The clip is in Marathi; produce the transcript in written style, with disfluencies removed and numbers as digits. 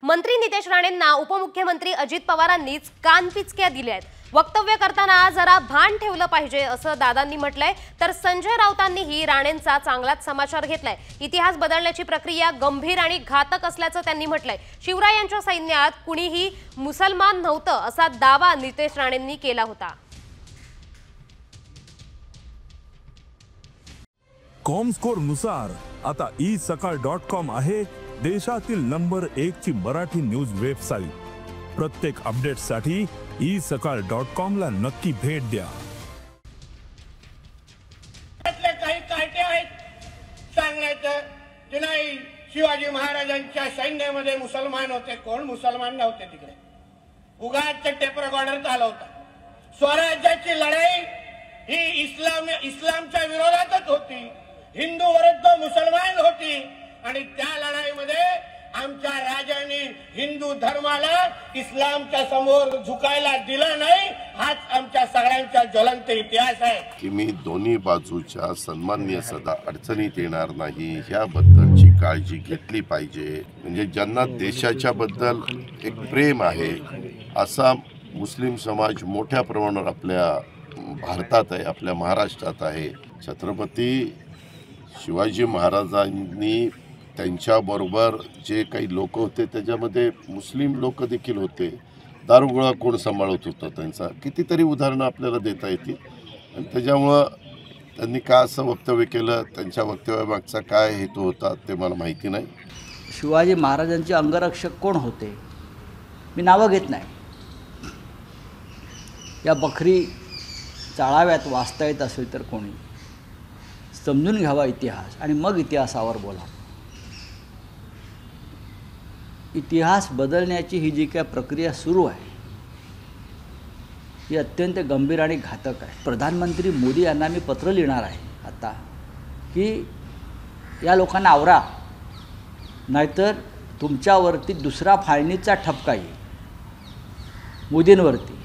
मंत्री नितेश राणेंना उपमुख्यमंत्री अजित पवारांनीच कानपिचक्या दिल्या आहेत। वक्तव्य करताना जरा भान ठेवलं पाहिजे असं दादांनी म्हटलंय। तर संजय राऊतांनीही राणेंचा चांगलाच समाचार घेतलाय। इतिहास बदलण्याची प्रक्रिया गंभीर आणि घातक असल्याचं त्यांनी म्हटलंय। शिवरायांच्या सैन्यात कुणीही मुसलमान नव्हतं असा दावा नितेश राणेंनी केला होता। कॉमस्कोर नुसार आता isakal.com आहे देशातील नंबर 1 ची मराठी न्यूज वेबसाईट। प्रत्येक अपडेटसाठी isakal.com ला नक्की भेट द्या। काही काटे आहेत सांगण्याचं की नाही, शिवाजी महाराजांच्या सैन्यामध्ये मुसलमान होते। कोण मुसलमान नव्हते तिकडे, उगाच टेप रेकॉर्डर चालवता। स्वराज्याची लढाई ही इस्लामच्या विरोधातच होती, हिंदू विरुद्ध मुसलमान होती आणि त्या लढाईमध्ये आमच्या राजांनी हिंदू धर्माला इस्लामच्या समोर झुकायला दिलं नाही। हाच आमच्या सगळ्यांचा ज्वलंत इतिहास आहे की मी दोन्ही बाजूच्या सन्माननीय सदा अडचणीत येणार नाही याबद्दलची काळजी घेतली पाहिजे। म्हणजे ज्यांना देशाच्या बद्दल एक प्रेम आहे असा मुस्लिम समाज मोठ्या प्रमाणावर आपल्या भारतात आहे, आपल्या महाराष्ट्रात आहे। छत्रपती शिवाजी महाराजांनी त्यांच्याबरोबर जे काही लोक होते त्याच्यामध्ये मुस्लिम लोक देखील होते। दारुगोळा कोण सांभाळत होतं त्यांचा कितीतरी उदाहरणं आपल्याला देता येतील। आणि त्याच्यामुळं त्यांनी का असं वक्तव्य केलं, त्यांच्या वक्तव्यामागचा काय हेतू होता ते मला माहिती नाही। शिवाजी महाराजांचे अंगरक्षक कोण होते मी नावं घेत नाही। या बखरी चाळाव्यात वाचता येत असेल तर कोणी समजून घ्यावा इतिहास आणि मग इतिहासावर बोला। इतिहास बदलण्याची ही जी काय प्रक्रिया सुरू आहे ही अत्यंत गंभीर आणि घातक आहे। प्रधानमंत्री मोदी यांना मी पत्र लिहिणार आहे आता की या लोकांना आवरा, नाहीतर तुमच्यावरती दुसरा फाळणीचा ठपका येईल मोदींवरती।